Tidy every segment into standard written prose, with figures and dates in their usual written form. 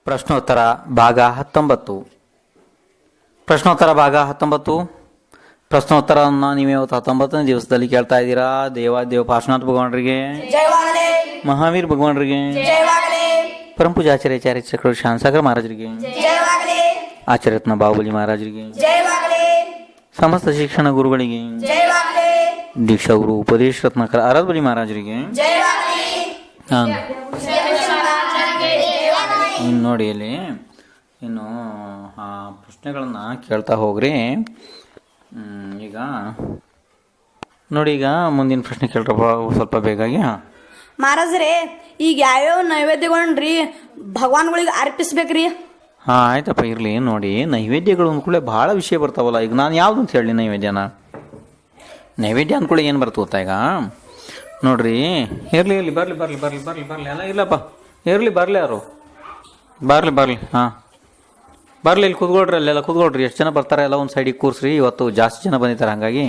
ಪ್ರಶ್ನೋತ್ತರ ಭಾಗ 19. ಪ್ರಶ್ನೋತ್ತರ ಭಾಗ 19. ಪ್ರಶ್ನೋತ್ತರವನ್ನು ನೀವು ಇವತ್ತು 19ನೇ ದಿವಸದಲ್ಲಿ ಕೇಳ್ತಾ ಇದ್ದೀರಾ. ದೇವಾದೇವ ಪಾರ್ಶ್ವನಾಥ ಭಗವಾನರಿಗೆ, ಮಹಾವೀರ್ ಭಗವಾನರಿಗೆ, ಪರಮ ಪೂಜಾಚಾರ್ಯ ಚಕ್ರವರ್ತಿ ಶಾಂತಸಾಗರ ಮಹಾರಾಜರಿಗೆ, ಆಚಾರ್ಯತ್ನ ಬಾಹುಬಲಿ ಮಹಾರಾಜರಿಗೆ, ಸಮಸ್ತ ಶಿಕ್ಷಣ ಗುರುಗಳಿಗೆ, ದೀಕ್ಷಾ ಗುರು ಉಪದೇಶ ರತ್ನಾಕರ ಅರದ್ಬಲಿ ಮಹಾರಾಜರಿಗೆ, ಇನ್ನು ನೋಡಿ ಇಲ್ಲಿ ಇನ್ನು ಆ ಪ್ರಶ್ನೆಗಳನ್ನು ಕೇಳ್ತಾ ಹೋಗ್ರಿ. ಈಗ ನೋಡಿ, ಈಗ ಮುಂದಿನ ಪ್ರಶ್ನೆ ಕೇಳ್ರಪ್ಪ ಸ್ವಲ್ಪ ಬೇಗಾಗಿ. ಮಹಾರಾಜ್ರೆ, ಈಗ ಯಾವ್ಯಾವ ನೈವೇದ್ಯಗಳನ್ರಿ ಭಗವಾನ್ಗಳಿಗೆ ಅರ್ಪಿಸ್ಬೇಕ್ರಿ? ಹಾಂ ಆಯ್ತಪ್ಪ, ಇರಲಿ. ನೋಡಿ, ನೈವೇದ್ಯಗಳು ಅಂದ್ಕೂಳೆ ಭಾಳ ವಿಷಯ ಬರ್ತಾವಲ್ಲ. ಈಗ ನಾನು ಯಾವ್ದು ಅಂತ ಹೇಳಿ ನೈವೇದ್ಯ ಅಂದ್ಕೂಳೆ ಏನು ಬರ್ತು ಗೊತ್ತಾ? ಈಗ ನೋಡ್ರಿ, ಇರಲಿ ಬರಲಿ ಎಲ್ಲ ಇಲ್ಲಪ್ಪ, ಇರಲಿ ಬರಲಿ, ಯಾರು ಬರಲಿ ಹಾಂ ಬರಲಿ, ಇಲ್ಲಿ ಕೂತ್ಕೊಳ್ರಿ, ಅಲ್ಲೆಲ್ಲ ಕೂತ್ಕೊಳ್ರಿ. ಎಷ್ಟು ಜನ ಬರ್ತಾರೆ ಎಲ್ಲ ಒಂದು ಸೈಡಿಗೆ ಕೂರಿಸ್ರಿ. ಇವತ್ತು ಜಾಸ್ತಿ ಜನ ಬಂದಿದ್ದಾರೆ, ಹಾಗಾಗಿ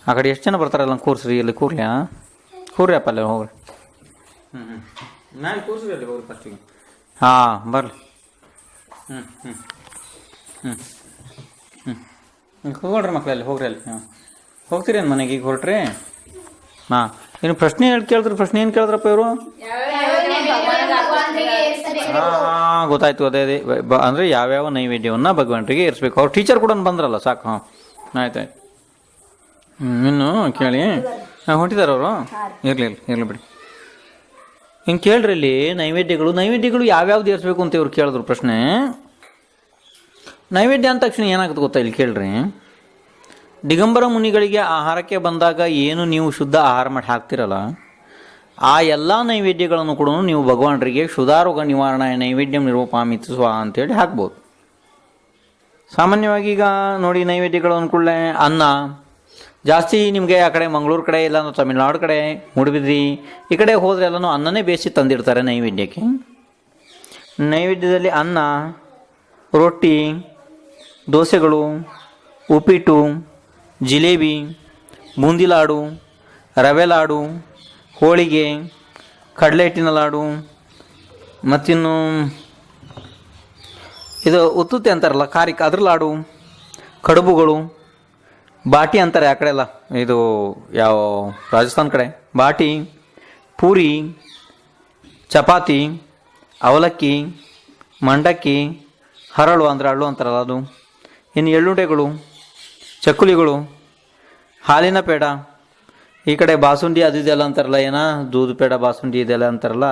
ಆ ಕಡೆ ಎಷ್ಟು ಜನ ಬರ್ತಾರೆ ಎಲ್ಲ ಕೂರಿಸ್ರಿ. ಇಲ್ಲಿ ಕೂರ್ಲಿ, ಕೂರ್ರಿ ಅಪ್ಪ, ಅಲ್ಲೇ ಹೋಗ್ರಿ. ನಾನು ಕೂರಿಸ್ರಿ, ಅಲ್ಲಿ ಹೋಗ್ರಿ ಫಸ್ಟಿಗೆ. ಹಾಂ ಬರಲಿ. ಕೂತ್ಕೊಳ್ರಿ ಮಕ್ಕಳಲ್ಲಿ, ಹೋಗ್ರಿ ಅಲ್ಲಿ. ಹಾಂ ಹೋಗ್ತೀರಿ ಏನು ಮನೆಗೆ? ಈಗ ಹೊರಟ್ರಿ? ಹಾಂ, ಇನ್ನು ಪ್ರಶ್ನೆ ಕೇಳಿದ್ರು. ಪ್ರಶ್ನೆ ಏನು ಕೇಳಿದ್ರಪ್ಪ ಇವರು? ಹಾಂ ಗೊತ್ತಾಯ್ತು. ಅದೇ ಅಂದರೆ ಯಾವ್ಯಾವ ನೈವೇದ್ಯವನ್ನು ಭಗವಂತರಿಗೆ ಇರಿಸ್ಬೇಕು. ಅವ್ರು ಟೀಚರ್ ಕೂಡ ಬಂದ್ರಲ್ಲ, ಸಾಕು. ಹಾಂ ಆಯ್ತಾಯ್ತು. ಇನ್ನು ಕೇಳಿ. ಹಾಂ ಹೊಂಟಿದ್ದಾರೆ ಅವರು. ಇರಲಿ ಬಿಡಿ. ಹಿಂಗೆ ಕೇಳ್ರಿ. ಇಲ್ಲಿ ನೈವೇದ್ಯಗಳು ಯಾವ್ಯಾವ್ದು ಏರಿಸ್ಬೇಕು ಅಂತ ಇವ್ರು ಕೇಳಿದ್ರು ಪ್ರಶ್ನೆ. ನೈವೇದ್ಯ ಅಂದ ತಕ್ಷಣ ಏನಾಗುತ್ತೆ ಗೊತ್ತಾ? ಇಲ್ಲಿ ಕೇಳ್ರಿ. ದಿಗಂಬರ ಮುನಿಗಳಿಗೆ ಆಹಾರಕ್ಕೆ ಬಂದಾಗ ಏನು ನೀವು ಶುದ್ಧ ಆಹಾರ ಮಾಡಿ ಹಾಕ್ತಿರಲ್ಲ, ಆ ಎಲ್ಲ ನೈವೇದ್ಯಗಳನ್ನು ಕೂಡ ನೀವು ಭಗವಾನರಿಗೆ ಕ್ಷುಧಾರೋಗ ನಿವಾರಣೆ ನೈವೇದ್ಯಂ ನಿರೂಪಾಮಿತ ಸ್ವಾಹ ಅಂತೇಳಿ ಹಾಕ್ಬೋದು. ಸಾಮಾನ್ಯವಾಗಿ ಈಗ ನೋಡಿ, ನೈವೇದ್ಯಗಳು ಅಂದ್ಕೊಳ್ಳೆ ಅನ್ನ ಜಾಸ್ತಿ ನಿಮಗೆ ಆ ಕಡೆ ಮಂಗಳೂರು ಕಡೆ, ಇಲ್ಲ ತಮಿಳ್ನಾಡು ಕಡೆ, ಮೂಡುಬಿದ್ರಿ ಈ ಕಡೆ ಹೋದರೆ ಎಲ್ಲನೂ ಅನ್ನನೇ ಬೇಯಿಸಿ ತಂದಿರ್ತಾರೆ ನೈವೇದ್ಯಕ್ಕೆ. ನೈವೇದ್ಯದಲ್ಲಿ ಅನ್ನ, ರೊಟ್ಟಿ, ದೋಸೆಗಳು, ಉಪ್ಪಿಟ್ಟು, ಜಿಲೇಬಿ, ಬೂಂದಿ ಲಾಡು, ರವೆ ಲಾಡು, ಹೋಳಿಗೆ, ಕಡಲೆ ಹಿಟ್ಟಿನ ಲಾಡು, ಮತ್ತಿನ್ನು ಇದು ಉತ್ತುತ್ತೆ ಅಂತಾರಲ್ಲ ಕಾರಿಕ, ಅದ್ರ ಲಾಡು, ಕಡುಬುಗಳು, ಬಾಟಿ ಅಂತಾರೆ ಆ ಕಡೆ ಎಲ್ಲ, ಇದು ಯಾವ ರಾಜಸ್ಥಾನ ಕಡೆ ಬಾಟಿ, ಪೂರಿ, ಚಪಾತಿ, ಅವಲಕ್ಕಿ, ಮಂಡಕ್ಕಿ, ಹರಳು ಅಂದರೆ ಹಳ್ಳು ಅಂತಾರಲ್ಲ ಅದು, ಇನ್ನು ಎಳ್ಳುಂಡೆಗಳು, ಚಕ್ಕುಲಿಗಳು, ಹಾಲಿನ ಪೇಡ, ಈ ಕಡೆ ಬಾಸುಂಡಿ ಅದು ಇದೆಲ್ಲ ಅಂತಾರಲ್ಲ, ದೂಧ ಪೇಡ, ಬಾಸುಂಡಿ ಇದೆಲ್ಲ ಅಂತಾರಲ್ಲ,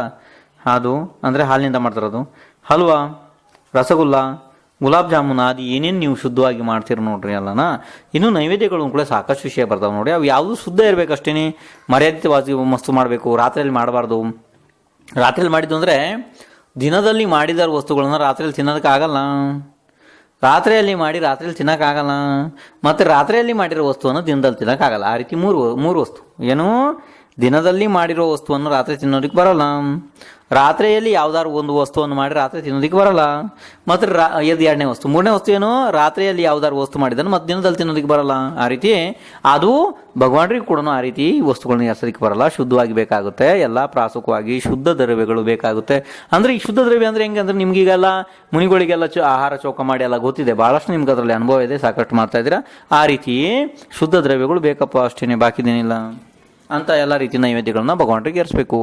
ಅದು ಅಂದರೆ ಹಾಲಿನಿಂದ ಮಾಡ್ತಾರದು, ಹಲ್ವಾ, ರಸಗುಲ್ಲ, ಗುಲಾಬ್ ಜಾಮೂನ್, ಅದು ಏನೇನು ನೀವು ಶುದ್ಧವಾಗಿ ಮಾಡ್ತೀರಿ ನೋಡ್ರಿ ಅಲ್ಲನಾ. ಇನ್ನು ನೈವೇದ್ಯಗಳು ಕೂಡ ಸಾಕಷ್ಟು ವಿಷಯ ಬರ್ತಾವೆ ನೋಡಿ. ಅವು ಯಾವುದು ಶುದ್ಧ ಇರಬೇಕಷ್ಟೇ, ಮರ್ಯಾದಿತವಾಗಿ ಮಸ್ತು ಮಾಡಬೇಕು. ರಾತ್ರಿಯಲ್ಲಿ ಮಾಡಬಾರ್ದು. ರಾತ್ರಿಯಲ್ಲಿ ಮಾಡಿದ್ದು ಅಂದರೆ ದಿನದಲ್ಲಿ ಮಾಡಿದ ವಸ್ತುಗಳನ್ನ ರಾತ್ರಿಯಲ್ಲಿ ತಿನ್ನೋದಕ್ಕಾಗಲ್ಲ. ರಾತ್ರಿಯಲ್ಲಿ ಮಾಡಿ ರಾತ್ರಿಯಲ್ಲಿ ತಿನ್ನೋಕ್ಕಾಗಲ್ಲ, ಮತ್ತು ರಾತ್ರಿಯಲ್ಲಿ ಮಾಡಿರೋ ವಸ್ತುವನ್ನು ದಿನದಲ್ಲಿ ತಿನ್ನೋಕ್ಕಾಗಲ್ಲ. ಆ ರೀತಿ ಮೂರು ವಸ್ತು ಏನು, ದಿನದಲ್ಲಿ ಮಾಡಿರೋ ವಸ್ತುವನ್ನು ರಾತ್ರಿ ತಿನ್ನೋದಕ್ಕೆ ಬರೋಲ್ಲ, ರಾತ್ರಿಯಲ್ಲಿ ಯಾವ್ದಾದ್ರು ಒಂದು ವಸ್ತುವನ್ನು ಮಾಡಿ ರಾತ್ರಿ ತಿನ್ನೋದಕ್ಕೆ ಬರೋಲ್ಲ, ಮತ್ತು ಇದು ಎರಡನೇ ವಸ್ತು. ಮೂರನೇ ವಸ್ತು ಏನು, ರಾತ್ರಿಯಲ್ಲಿ ಯಾವ್ದಾದ್ರು ವಸ್ತು ಮಾಡಿದ್ದಾನೆ ಮತ್ತು ದಿನದಲ್ಲಿ ತಿನ್ನೋದಕ್ಕೆ ಬರೋಲ್ಲ. ಆ ರೀತಿ ಅದು ಭಗವಾನರಿಗೆ ಕೂಡ ಆ ರೀತಿ ವಸ್ತುಗಳನ್ನ ಎರ್ಸೋದಕ್ಕೆ ಬರೋಲ್ಲ. ಶುದ್ಧವಾಗಿ ಬೇಕಾಗುತ್ತೆ, ಎಲ್ಲ ಪ್ರಾಸುಕವಾಗಿ ಶುದ್ಧ ದ್ರವ್ಯಗಳು ಬೇಕಾಗುತ್ತೆ. ಅಂದರೆ ಈ ಶುದ್ಧ ದ್ರವ್ಯ ಅಂದರೆ ಹೆಂಗೆ ಅಂದರೆ, ನಿಮಗೀಗೆಲ್ಲ ಮುನಿಗಳಿಗೆಲ್ಲ ಆಹಾರ ಚೌಕ ಮಾಡಿ ಎಲ್ಲ ಗೊತ್ತಿದೆ, ಭಾಳಷ್ಟು ನಿಮ್ಗೆ ಅದರಲ್ಲಿ ಅನುಭವ ಇದೆ, ಸಾಕಷ್ಟು ಮಾಡ್ತಾ ಇದ್ದೀರಾ. ಆ ರೀತಿ ಶುದ್ಧ ದ್ರವ್ಯಗಳು ಬೇಕಪ್ಪ, ಅಷ್ಟೇ, ಬಾಕಿದೇನಿಲ್ಲ ಅಂತ ಎಲ್ಲ ರೀತಿ ನೈವೇದ್ಯಗಳನ್ನ ಭಗವಂತರಿಗೆ ಏರಿಸ್ಬೇಕು.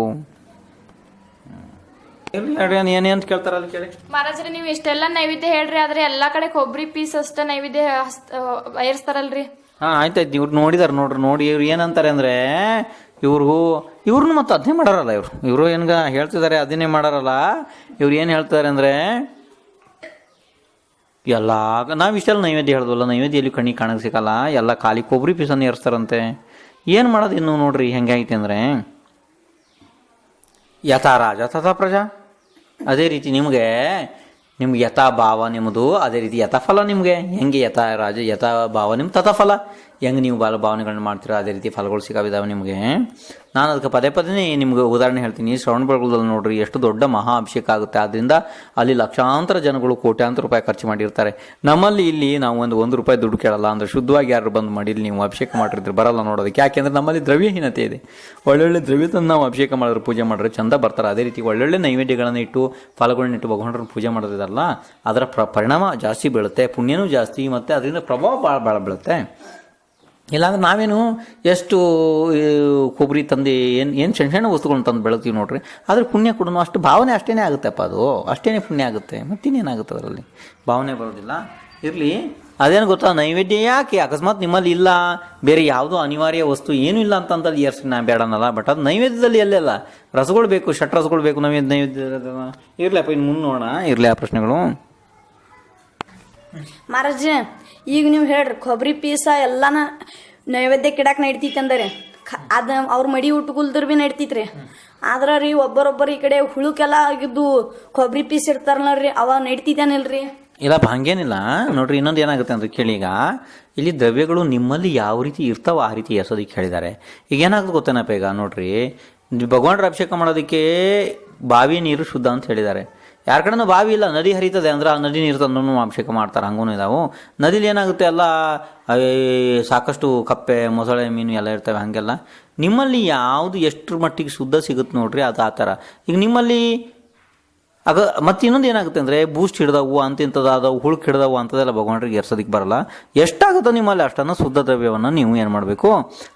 ಏನೇನು ಕೇಳ್ತಾರ ಅಲ್ಲಿ ಕೇಳಿ. ಮಹಾರಾಜ್ರೆ, ನೀವು ಇಷ್ಟೆಲ್ಲ ನೈವೇದ್ಯ ಹೇಳ್ರಿ, ಆದ್ರೆ ಎಲ್ಲಾ ಕಡೆ ಕೊಬ್ಬರಿ ಪೀಸ್ ಅಷ್ಟ ನೈವೇದ್ಯ ಏರ್ಸ್ತಾರಲ್ರಿ. ಹಾಂ ಆಯ್ತಾಯ್ತು. ಇವ್ರು ನೋಡಿದಾರೆ ನೋಡ್ರಿ. ನೋಡಿ ಇವ್ರು ಏನಂತಾರೆ ಅಂದರೆ, ಇವ್ರನ್ನ ಮತ್ತೆ ಅದನ್ನೇ ಮಾಡಾರಲ್ಲ. ಇವರು ಏನ್ಗ ಹೇಳ್ತಿದ್ದಾರೆ ಅದನ್ನೇ ಮಾಡಾರಲ್ಲ. ಇವ್ರು ಏನು ಹೇಳ್ತಿದ್ದಾರೆ ಅಂದರೆ, ಎಲ್ಲ ನಾವು ಇಷ್ಟೆಲ್ಲ ನೈವೇದ್ಯ ಹೇಳ್ದವಲ್ಲ, ನೈವೇದ್ಯ ಎಲ್ಲಿ ಕಣ್ಣಿಗೆ ಕಾಣಕ್ಕೆ ಸಿಕ್ಕಲ್ಲ, ಎಲ್ಲ ಖಾಲಿ ಕೊಬ್ಬರಿ ಪೀಸನ್ನು ಏರಿಸ್ತಾರಂತೆ. ಏನು ಮಾಡೋದು ಇನ್ನು ನೋಡ್ರಿ ಹೆಂಗೈತೆ ಅಂದರೆ, ಯಥಾ ರಾಜ ತಥಾ ಪ್ರಜಾ. ಅದೇ ರೀತಿ ನಿಮಗೆ ಯಥಾ ಭಾವ ನಿಮ್ಮದು, ಅದೇ ರೀತಿ ಯಥಾ ಫಲ ನಿಮಗೆ. ಹೆಂಗೆ ಯಥಾ ರಾಜ ಯಥಾ ಭಾವ ನಿಮ್ಮ ತಥಾ ಫಲ. ಹೆಂಗೆ ನೀವು ಭಾವನೆಗಳನ್ನ ಮಾಡ್ತೀರಾ ಅದೇ ರೀತಿ ಫಲಗಳು ಸಿಗಾವಿದಾವೆ ನಿಮಗೆ. ನಾನು ಅದಕ್ಕೆ ಪದೇ ಪದೇ ನಿಮ್ಗೆ ಉದಾಹರಣೆ ಹೇಳ್ತೀನಿ. ಶ್ರವಣ ಬೆಳಗೊಳದಲ್ಲಿ ನೋಡ್ರಿ ಎಷ್ಟು ದೊಡ್ಡ ಮಹಾ ಅಭಿಷೇಕ ಆಗುತ್ತೆ. ಆದ್ದರಿಂದ ಅಲ್ಲಿ ಲಕ್ಷಾಂತರ ಜನಗಳು ಕೋಟ್ಯಾಂತರ ರೂಪಾಯಿ ಖರ್ಚು ಮಾಡಿರ್ತಾರೆ. ನಮ್ಮಲ್ಲಿ ಇಲ್ಲಿ ನಾವು ಒಂದು ರೂಪಾಯಿ ದುಡ್ಡು ಕೇಳಲ್ಲ. ಅಂದರೆ ಶುದ್ಧವಾಗಿ ಯಾರು ಬಂದು ಮಾಡಿ ಇಲ್ಲಿ ನೀವು ಅಭಿಷೇಕ ಮಾಡಿದ್ರೆ ಬರಲ್ಲ ನೋಡೋದಕ್ಕೆ. ಯಾಕೆಂದರೆ ನಮ್ಮಲ್ಲಿ ದ್ರವ್ಯಹೀನತೆ ಇದೆ. ಒಳ್ಳೊಳ್ಳೆ ದ್ರವ್ಯ ತಂದು ನಾವು ಅಭಿಷೇಕ ಮಾಡಿದ್ರೆ ಪೂಜೆ ಮಾಡಿದ್ರೆ ಚಂದ ಬರ್ತಾರೆ. ಅದೇ ರೀತಿ ಒಳ್ಳೊಳ್ಳೆ ನೈವೇದ್ಯಗಳನ್ನು ಇಟ್ಟು ಫಲಗಳನ್ನ ಇಟ್ಟು ಭಗವಂತರನ್ನು ಪೂಜೆ ಮಾಡೋದಿದಲ್ಲ, ಅದರ ಪರಿಣಾಮ ಜಾಸ್ತಿ ಬೀಳುತ್ತೆ, ಪುಣ್ಯನೂ ಜಾಸ್ತಿ, ಮತ್ತು ಅದರಿಂದ ಪ್ರಭಾವ ಭಾಳ ಬೀಳುತ್ತೆ. ಇಲ್ಲಾಂದ್ರೆ ನಾವೇನು ಎಷ್ಟು ಕೊಬ್ಬರಿ ತಂದು ಏನು ಸಣ್ಣ ಸಣ್ಣ ವಸ್ತುಗಳನ್ನ ತಂದು ಬೆಳಗ್ತೀವಿ ನೋಡ್ರಿ, ಅದ್ರ ಪುಣ್ಯ ಕೂಡ ಅಷ್ಟು ಭಾವನೆ ಅಷ್ಟೇ ಆಗುತ್ತೆಪ್ಪ. ಅದು ಅಷ್ಟೇ ಪುಣ್ಯ ಆಗುತ್ತೆ, ಮತ್ತಿನ್ನೇನಾಗುತ್ತೆ ಅದರಲ್ಲಿ, ಭಾವನೆ ಬರೋದಿಲ್ಲ. ಇರಲಿ, ಅದೇನು ಗೊತ್ತಾ, ನೈವೇದ್ಯ ಯಾಕೆ ಅಕಸ್ಮಾತ್ ನಿಮ್ಮಲ್ಲಿ ಇಲ್ಲ, ಬೇರೆ ಯಾವುದೋ ಅನಿವಾರ್ಯ ವಸ್ತು ಏನೂ ಇಲ್ಲ ಅಂತಂದಲ್ಲಿ ಏರ್ಸಿ ನಾ ಬೇಡನಲ್ಲ. ಬಟ್ ಅದು ನೈವೇದ್ಯದಲ್ಲಿ ಎಲ್ಲೆಲ್ಲ ರಸಗಳು ಬೇಕು, ರಸಗಳು ಬೇಕು ನೈವೇದ್ಯ ಇರಲಪ್ಪ. ಇನ್ನು ಮುಂದೆ ನೋಡೋಣ, ಇರಲಿ ಆ ಪ್ರಶ್ನೆಗಳು. ಮಹಾರಾಜ ಈಗ ನೀವು ಹೇಳ್ರಿ ಕೊಬ್ಬರಿ ಪೀಸ ಎಲ್ಲಾನ ನೈವೇದ್ಯಕ್ಕೆ ಇಡಾಕ ನಡಿತೈತಿ ಅಂದರೆ ಅದ ಅವ್ರ ಮಡಿ ಊಟಗುಲ್ದ್ರ ಭೀ ನಡಿತೈತ್ರಿ. ಆದ್ರ ರೀ ಒಬ್ಬರೊಬ್ಬರು ಈ ಕಡೆ ಹುಳುಕೆಲ್ಲ ಆಗಿದ್ದು ಕೊಬ್ಬರಿ ಪೀಸ್ ಇರ್ತಾರಲ್ಲ ರೀ, ಅವ ನಡಿತೈತೇನಿಲ್ರಿ? ಇಲ್ಲಪ್ಪ, ಹಂಗೇನಿಲ್ಲ ನೋಡ್ರಿ. ಇನ್ನೊಂದು ಏನಾಗುತ್ತೆ ಅಂದ್ರೆ ಕೇಳಿ, ಈಗ ಇಲ್ಲಿ ದ್ರವ್ಯಗಳು ನಿಮ್ಮಲ್ಲಿ ಯಾವ ರೀತಿ ಇರ್ತಾವ ಆ ರೀತಿ ಎಸೋದಕ್ಕೆ ಹೇಳಿದ್ದಾರೆ. ಈಗ ಏನಾಗುತ್ತೆ ಗೊತ್ತೇನಪ್ಪ, ಈಗ ನೋಡ್ರಿ ಭಗವಂತರ ಅಭಿಷೇಕ ಮಾಡೋದಕ್ಕೆ ಬಾವಿ ನೀರು ಶುದ್ಧ ಅಂತ ಹೇಳಿದ್ದಾರೆ. ಯಾರ ಕಡೆನೂ ಬಾವಿ ಇಲ್ಲ, ನದಿ ಹರಿತದೆ ಅಂದ್ರೆ ಆ ನದಿ ನೀರು ತಂದು ಅಭಿಷೇಕ ಮಾಡ್ತಾರೆ. ಹಂಗೂ ಇದಾವು. ನದಿಲಿ ಏನಾಗುತ್ತೆ, ಎಲ್ಲ ಸಾಕಷ್ಟು ಕಪ್ಪೆ, ಮೊಸಳೆ, ಮೀನು ಎಲ್ಲ ಇರ್ತವೆ. ಹಾಗೆಲ್ಲ ನಿಮ್ಮಲ್ಲಿ ಯಾವುದು ಎಷ್ಟರ ಮಟ್ಟಿಗೆ ಶುದ್ಧ ಸಿಗುತ್ತೆ ನೋಡ್ರಿ, ಅದು ಆ ಥರ. ಈಗ ನಿಮ್ಮಲ್ಲಿ ಮತ್ತು ಇನ್ನೊಂದು ಏನಾಗುತ್ತೆ ಅಂದರೆ ಬೂಸ್ಟ್ ಹಿಡ್ದವು ಅಂತಿಂಥದ್ದಾದವು, ಹುಳುಕ್ ಹಿಡ್ದವು ಅಂಥದ್ದೆಲ್ಲ ಭಗವಂತರಿಗೆ ಎರ್ಸೋದಕ್ಕೆ ಬರಲ್ಲ. ಎಷ್ಟಾಗುತ್ತೋ ನಿಮ್ಮಲ್ಲಿ ಅಷ್ಟನ್ನು ಶುದ್ಧ ದ್ರವ್ಯವನ್ನು ನೀವು ಏನು ಮಾಡಬೇಕು,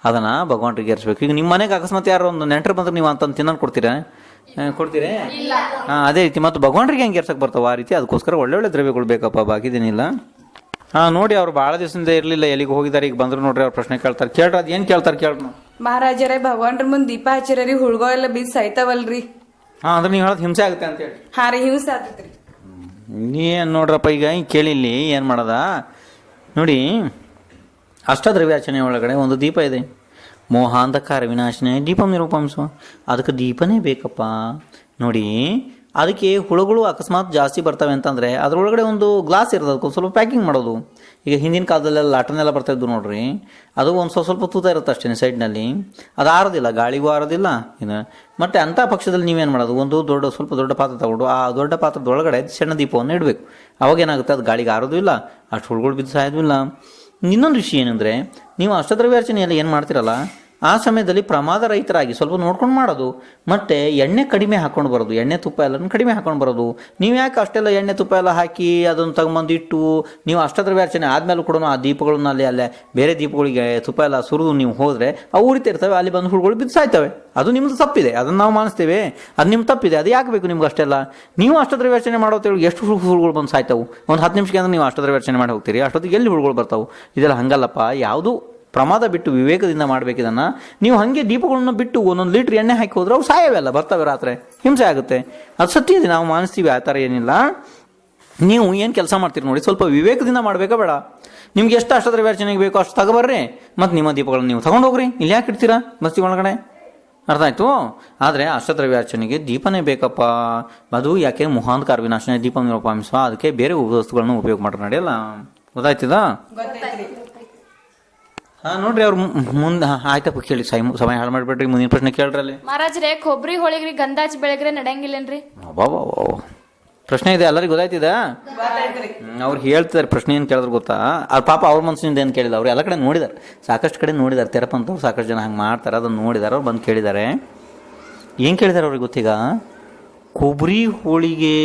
ಅದನ್ನು ಭಗವಂತರಿಗೆ ಎರಿಸ್ಬೇಕು. ಈಗ ನಿಮ್ಮ ಮನೆಗೆ ಅಕಸ್ಮಾತ್ ಯಾರೋ ಒಂದು ನೆಂಟರು ಬಂದ್ರೆ ನೀವು ಅಂತಂದು ತಿನ್ನೋದು ಕೊಡ್ತೀರಾ? ಅದೇ ರೀತಿ ಮತ್ತು ಭಗವಂತರಿಗೆ ಹೆಂಗೆ ಎರ್ಸಕ್ಕೆ ಬರ್ತಾವೆ ಆ ರೀತಿ. ಅದಕ್ಕೋಸ್ಕರ ಒಳ್ಳೊಳ್ಳೆ ದ್ರವ್ಯಗಳು ಬೇಕಪ್ಪ, ಬಾಕಿದೇನಿಲ್ಲ. ನೋಡಿ, ಅವ್ರು ಭಾಳ ದಿವಸದಿಂದ ಇರಲಿಲ್ಲ, ಎಲ್ಲಿಗೆ ಹೋಗಿದ್ದಾರೆ, ಈಗ ಬಂದ್ರು ನೋಡ್ರಿ. ಅವ್ರು ಪ್ರಶ್ನೆ ಕೇಳ್ತಾರೆ, ಕೇಳ್ರಿ. ಅದು ಏನು ಕೇಳ್ತಾರೆ ಕೇಳ್ರಿ. ಮಹಾರಾಜರೇ, ಭಗವಂತರ ಮುಂದೆ ದೀಪ ಹಚ್ಚಿರಿ, ಹುಳ್ಗೋ ಎಲ್ಲ ಬೀಸ್ ಸಾಯ್ತಾವಲ್ರಿ. ಅಂದ್ರೆ ನೀವು ಹೇಳೋದು ಹಿಂಸೆ ಆಗುತ್ತೆ ಅಂತೇಳಿ. ಹಾ ರೀ, ಹಿಂಸೆ ಆಗ್ತೈತ್ರಿ. ಏನು ನೋಡ್ರಪ್ಪ, ಈಗ ಕೇಳಿಲ್ಲಿ ಏನು ಮಾಡೋದ ನೋಡಿ. ಅಷ್ಟದ್ರವ್ಯಾರ್ಚನೆ ಒಳಗಡೆ ಒಂದು ದೀಪ ಇದೆ. ಮೋಹಾಂಧಕಾರ ವಿನಾಶನೇ ದೀಪಂ ನಿರೂಪಂಸು. ಅದಕ್ಕೆ ದೀಪನೇ ಬೇಕಪ್ಪ ನೋಡಿ. ಅದಕ್ಕೆ ಹುಳುಗಳು ಅಕಸ್ಮಾತ್ ಜಾಸ್ತಿ ಬರ್ತವೆ ಅಂತಂದರೆ ಅದರೊಳಗಡೆ ಒಂದು ಗ್ಲಾಸ್ ಇರೋದು, ಅದಕ್ಕೆ ಸ್ವಲ್ಪ ಪ್ಯಾಕಿಂಗ್ ಮಾಡೋದು. ಈಗ ಹಿಂದಿನ ಕಾಲದಲ್ಲೆಲ್ಲ ಲಾಟನೆಲ್ಲ ಬರ್ತಾಯಿದ್ದು ನೋಡ್ರಿ, ಅದು ಒಂದು ಸ್ವಲ್ಪ ತೂತ ಇರುತ್ತೆ ಅಷ್ಟೇ ಸೈಡ್ನಲ್ಲಿ. ಅದು ಆರೋದಿಲ್ಲ, ಗಾಳಿಗೂ ಆರೋದಿಲ್ಲ ಇನ್ನು. ಮತ್ತು ಅಂಥ ಪಕ್ಷದಲ್ಲಿ ನೀವೇನು ಮಾಡೋದು, ಒಂದು ಸ್ವಲ್ಪ ದೊಡ್ಡ ಪಾತ್ರ ತಗೊಂಡು ಆ ದೊಡ್ಡ ಪಾತ್ರದೊಳಗಡೆ ಸಣ್ಣ ದೀಪವನ್ನು ಇಡಬೇಕು. ಅವಾಗೇನಾಗುತ್ತೆ, ಅದು ಗಾಳಿಗೆ ಆರೋದು ಇಲ್ಲ, ಅಷ್ಟು ಹುಳುಗಳು ಬಿದ್ದು ಸಾಯೋದು ಇಲ್ಲ. ಇನ್ನೊಂದು ವಿಷಯ ಏನಂದರೆ, ನೀವು ಅಷ್ಟದ್ರವ್ಯಾರ್ಚನೆಯಲ್ಲಿ ಏನು ಮಾಡ್ತಿರಲ್ಲ ಆ ಸಮಯದಲ್ಲಿ ಪ್ರಮಾದ ರಹಿತರಾಗಿ ಸ್ವಲ್ಪ ನೋಡ್ಕೊಂಡು ಮಾಡೋದು. ಮತ್ತು ಎಣ್ಣೆ ಕಡಿಮೆ ಹಾಕ್ಕೊಂಡು ಬರೋದು, ಎಣ್ಣೆ ತುಪ್ಪ ಎಲ್ಲನೂ ಕಡಿಮೆ ಹಾಕ್ಕೊಂಡು ಬರೋದು. ನೀವು ಯಾಕೆ ಅಷ್ಟೆಲ್ಲ ಎಣ್ಣೆ ತುಪ್ಪ ಎಲ್ಲ ಹಾಕಿ ಅದನ್ನು ತಗೊಂಬಂದು ಇಟ್ಟು ನೀವು ಅಷ್ಟದ್ರವ್ಯಾರ್ಚನೆ ಆದಮೇಲೂ ಕೂಡ ಆ ದೀಪಗಳನ್ನ ಅಲ್ಲೇ ಬೇರೆ ದೀಪಗಳಿಗೆ ತುಪ್ಪ ಎಲ್ಲ ಸುರಿದು ನೀವು ಹೋದರೆ ಅವು ಉರಿತಿರ್ತವೆ, ಅಲ್ಲಿ ಬಂದು ಹುಳುಗಳು ಬಿದ್ದು ಸಾಯ್ತವೆ. ಅದು ನಿಮ್ಮದು ತಪ್ಪಿದೆ, ಅದನ್ನು ನಾವು ಮಾನಿಸ್ತೇವೆ, ಅದು ನಿಮ್ಮ ತಪ್ಪಿದೆ. ಅದು ಯಾಕೆ ಬೇಕು ನಿಮ್ಗೆ ಅಷ್ಟೆಲ್ಲ? ನೀವು ಅಷ್ಟದ್ರವ್ಯಾರ್ಚನೆ ಮಾಡೋತ್ತೇಳಿ ಎಷ್ಟು ಹುಳುಗಳು ಬಂದು ಸಾಯ್ತಾವೆ? ಒಂದು 10 ನಿಮಿಷಕ್ಕೆ ಅಂದ್ರೆ ನೀವು ಅಷ್ಟದ್ರವ್ಯಾರ್ಚನೆ ಮಾಡಿ ಹೋಗ್ತೀರಿ, ಅಷ್ಟೊತ್ತಿಗೆ ಎಲ್ಲಿ ಹುಳುಗಳು ಬರ್ತಾವೆ? ಇದೆಲ್ಲ ಹಂಗಲ್ಲಪ್ಪ. ಯಾವುದು ಪ್ರಮಾದ ಬಿಟ್ಟು ವಿವೇಕದಿಂದ ಮಾಡಬೇಕಿದನ್ನು. ನೀವು ಹಾಗೆ ದೀಪಗಳನ್ನ ಬಿಟ್ಟು ಒಂದೊಂದು ಲೀಟ್ರ್ ಎಣ್ಣೆ ಹಾಕಿ ಹೋದ್ರೆ ಅವು ಸಾಯವೆಲ್ಲ ಬರ್ತವೆ, ರಾತ್ರಿ ಹಿಂಸೆ ಆಗುತ್ತೆ. ಅದು ಸತ್ಯ ಇದೆ, ನಾವು ಮಾನಿಸ್ತೀವಿ, ಆ ಥರ ಏನಿಲ್ಲ. ನೀವು ಏನು ಕೆಲಸ ಮಾಡ್ತೀರಿ ನೋಡಿ, ಸ್ವಲ್ಪ ವಿವೇಕದಿಂದ ಮಾಡಬೇಕಾ ಬೇಡ? ನಿಮ್ಗೆ ಎಷ್ಟು ಅಷ್ಟದ್ರವ್ಯಾರ್ಚನೆಗೆ ಬೇಕೋ ಅಷ್ಟು ತಗೊಬರ್ರಿ, ಮತ್ತು ನಿಮ್ಮ ದೀಪಗಳನ್ನ ನೀವು ತೊಗೊಂಡೋಗ್ರಿ. ಇಲ್ಲಿ ಯಾಕೆ ಇಡ್ತೀರಾ ಬಸ್ತಿ ಒಳಗಡೆ? ಅರ್ಥ ಆಯಿತು? ಆದರೆ ಅಷ್ಟದ್ರವ್ಯಾರ್ಚನೆಗೆ ದೀಪನೇ ಬೇಕಪ್ಪ. ಅದು ಯಾಕೆ ಮೋಹಾಂಧಕಾರ ವಿನಾಶನೇ ದೀಪ ನಿರೂಪಂಸ. ಅದಕ್ಕೆ ಬೇರೆ ವಸ್ತುಗಳನ್ನು ಉಪಯೋಗ ಮಾಡ್ರೆ ನಡೆಯಲ್ಲ. ಗೊತ್ತಾಯ್ತದ? ನೋಡ್ರಿ, ಅವ್ರು ಮುಂದೆ ಆಯ್ತಪ್ಪ ಕೇಳಿ, ಸಮಯ ಹಾಳು ಮಾಡಿಬಿಡ್ರಿ. ಮುಂದಿನ ಪ್ರಶ್ನೆ ಕೇಳ್ರಲ್ಲಿ. ಮಹಾರಾಜ್ರೆ, ಕೊಬ್ಬರಿ ಹೋಳಿಗ್ರಿ ಗಂಧಾಚ್ ಬೆಳಗ್ರೆ ನಡೆಯಂಗಿಲ್ಲೇನ್ರಿ? ಪ್ರಶ್ನೆ ಇದೆ, ಎಲ್ಲರಿಗೂ ಗೊತ್ತಾಯ್ತಿದ? ಅವ್ರು ಹೇಳ್ತಿದ್ದಾರೆ ಪ್ರಶ್ನೆ ಏನು ಕೇಳಿದ್ರು ಗೊತ್ತಾ? ಅವ್ರ ಪಾಪ ಅವ್ರ ಮನಸ್ಸಿನಿಂದ ಏನು ಕೇಳಿಲ್ಲ, ಅವ್ರು ಎಲ್ಲ ಕಡೆ ನೋಡಿದಾರೆ, ಸಾಕಷ್ಟು ಕಡೆ ನೋಡಿದ್ದಾರೆ. ತೆರಪಂತವ್ರು ಸಾಕಷ್ಟು ಜನ ಹಂಗೆ ಮಾಡ್ತಾರೆ, ಅದನ್ನು ನೋಡಿದಾರೆ. ಅವ್ರು ಬಂದು ಕೇಳಿದ್ದಾರೆ. ಏನು ಕೇಳಿದಾರೆ ಅವ್ರಿಗೆ ಗೊತ್ತೀಗ? ಕೊಬ್ಬರಿ ಹೋಳಿಗೆ